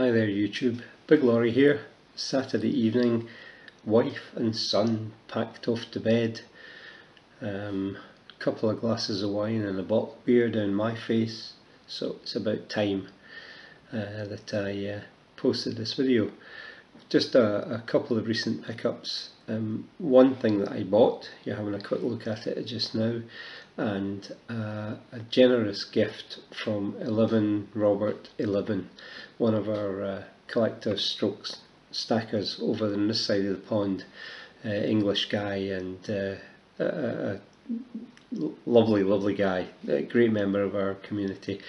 Hi there YouTube, Big Laurie here. Saturday evening, wife and son packed off to bed. Couple of glasses of wine and a bottle of beer down my face, so it's about time that I posted this video. Just a couple of recent pickups. One thing that I bought, you're having a quick look at it just now, and a generous gift from 11 Robert 11, one of our collectors strokes stackers over on this side of the pond. English guy and a lovely guy, a great member of our community.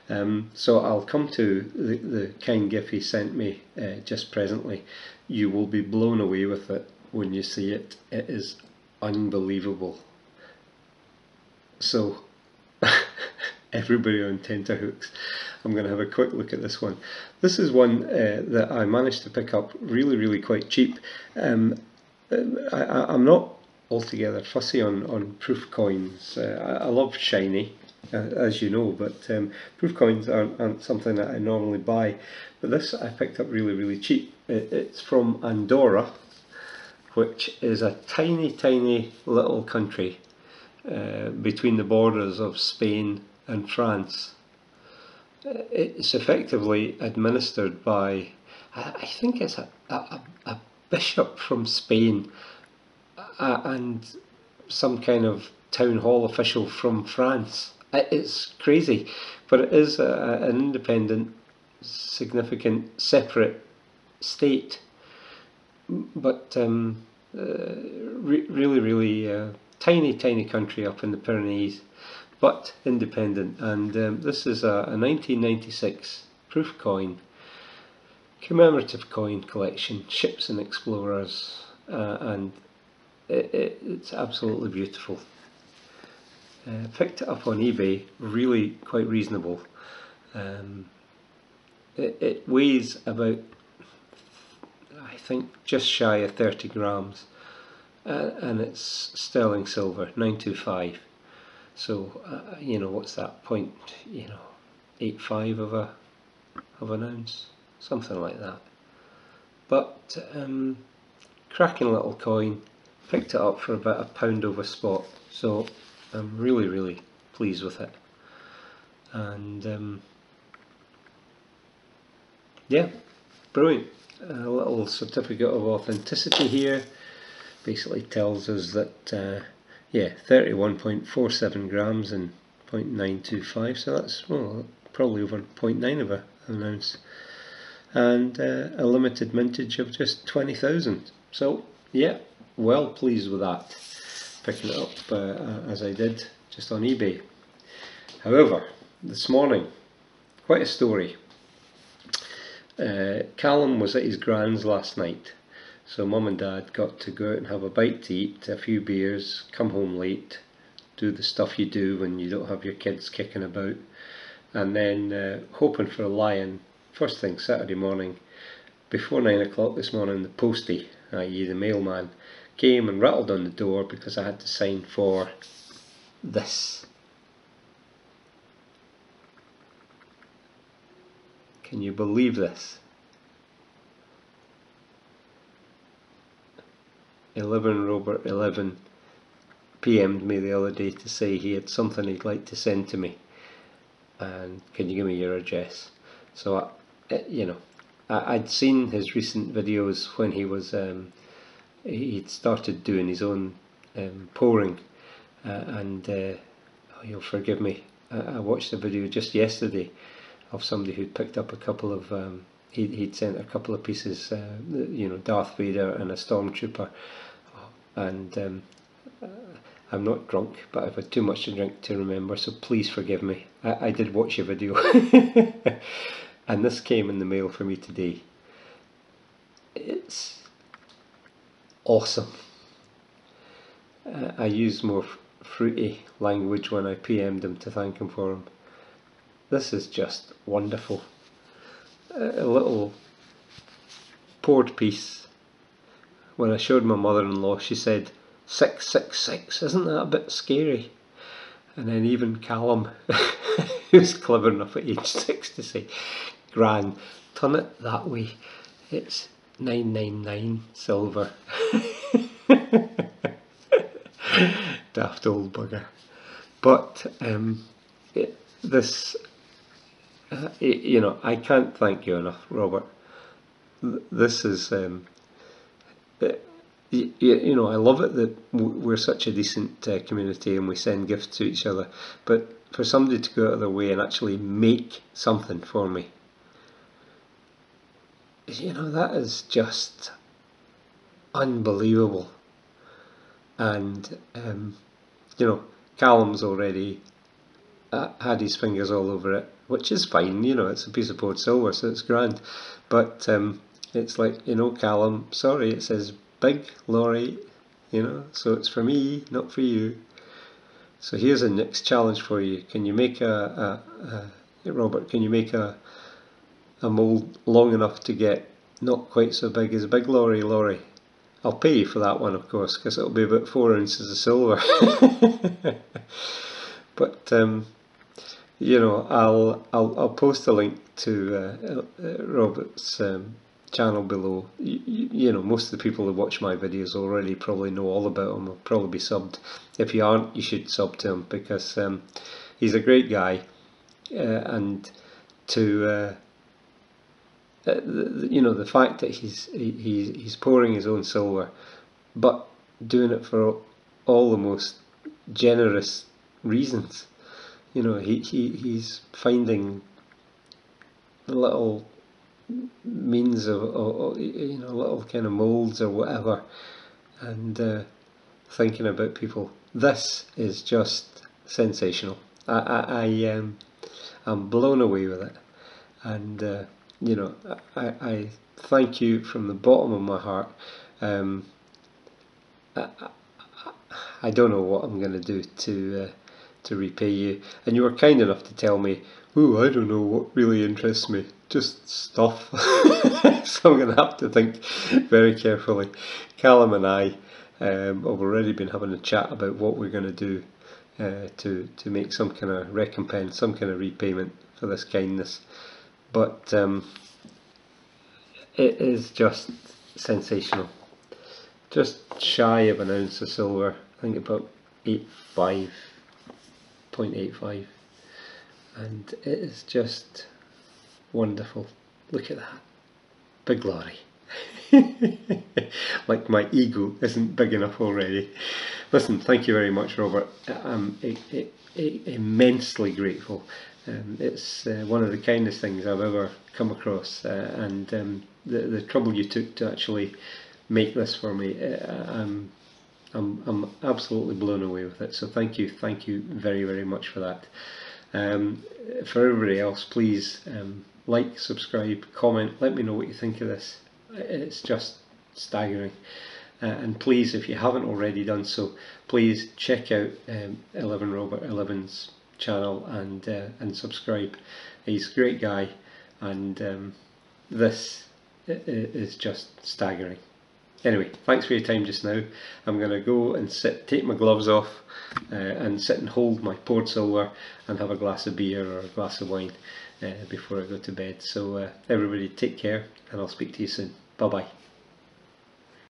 So I'll come to the kind gift he sent me just presently. You will be blown away with it when you see it. It is unbelievable. So everybody on tenterhooks, I'm going to have a quick look at this one. This is one that I managed to pick up really quite cheap. I'm not altogether fussy on proof coins. I love shiny, as you know, but proof coins aren't something that I normally buy. But this I picked up really cheap. It's from Andorra, which is a tiny little country between the borders of Spain and France. It's effectively administered by, I think it's a bishop from Spain and some kind of town hall official from France. It's crazy, but it is an independent, significant, separate state. But really tiny country up in the Pyrenees, but independent. And this is a 1996 proof coin, commemorative coin collection, ships and explorers, and it's absolutely beautiful. Picked it up on eBay, really quite reasonable. It weighs about, I think, just shy of 30 grams, and it's sterling silver, 925. So you know, what's that, 0.85 of an ounce, something like that. But cracking little coin. Picked it up for about £1 over spot, so I'm really pleased with it. And yeah, brilliant. A little certificate of authenticity here basically tells us that yeah, 31.47 grams and 0.925, so that's, well, probably over 0.9 of an ounce, and a limited mintage of just 20,000. So yeah, well pleased with that, picking it up as I did just on eBay. However, this morning, quite a story. Callum was at his grand's last night, so Mum and Dad got to go out and have a bite to eat, a few beers, come home late, do the stuff you do when you don't have your kids kicking about, and then hoping for a lie-in first thing Saturday morning. Before 9 o'clock this morning, the postie, i.e. the mailman, came and rattled on the door because I had to sign for this. Can you believe this? 11 Robert 11 PM'd me the other day to say he had something he'd like to send to me, and can you give me your address? So you know, I'd seen his recent videos when he was he'd started doing his own pouring, and you'll forgive me, I watched a video just yesterday of somebody who'd picked up a couple of he'd sent a couple of pieces, you know, Darth Vader and a Stormtrooper, and I'm not drunk, but I've had too much to drink to remember, so please forgive me. I did watch your video. And this came in the mail for me today. It's awesome. I used more fruity language when I PM'd him to thank him for him. This is just wonderful. A little poured piece. When I showed my mother-in-law, she said 666, isn't that a bit scary? And then even Callum, who's clever enough at age 6 to say, Gran, turn it that way. It's 999 silver. Daft old bugger. But this, you know, I can't thank you enough, Robert. This is, you know, I love it that we're such a decent community and we send gifts to each other. But for somebody to go out of their way and actually make something for me, you know, that is just unbelievable. And you know, Callum's already had his fingers all over it, which is fine. You know, it's a piece of poured silver, so it's grand. But it's like, you know, Callum, sorry, it says Big Lorry, you know, so it's for me, not for you. So here's a next challenge for you. Can you make Robert, can you make a mould long enough to get not quite so big as Big Lorry? I'll pay you for that one, of course, because it'll be about 4 ounces of silver. But you know, I'll post a link to Robert's channel below. You know, most of the people who watch my videos already probably know all about him. Will probably be subbed. If you aren't, you should sub to him, because he's a great guy, and to you know, the fact that he's pouring his own silver, but doing it for all the most generous reasons. You know, he's finding little means of you know, little kind of moulds or whatever, and thinking about people. This is just sensational. I'm blown away with it, and you know, I thank you from the bottom of my heart. I don't know what I'm going to do to repay you, and you were kind enough to tell me, "Ooh, I don't know what really interests me, just stuff." So I'm going to have to think very carefully. Callum and I have already been having a chat about what we're going to do to make some kind of recompense, some kind of repayment for this kindness. But it is just sensational. Just shy of an ounce of silver. I think about 0.85, and it is just wonderful. Look at that, Big Lorry. Like my ego isn't big enough already. Listen, thank you very much, Robert. I'm immensely grateful. It's one of the kindest things I've ever come across, and the trouble you took to actually make this for me, I'm absolutely blown away with it. So thank you very, very much for that. For everybody else, please like, subscribe, comment, let me know what you think of this. It's just staggering. And please, if you haven't already done so, please check out 11 Robert 11's channel and subscribe. He's a great guy, and this is just staggering. Anyway, thanks for your time just now. I'm going to go and take my gloves off and sit and hold my poured silver and have a glass of beer or a glass of wine before I go to bed. So everybody take care, and I'll speak to you soon. Bye bye.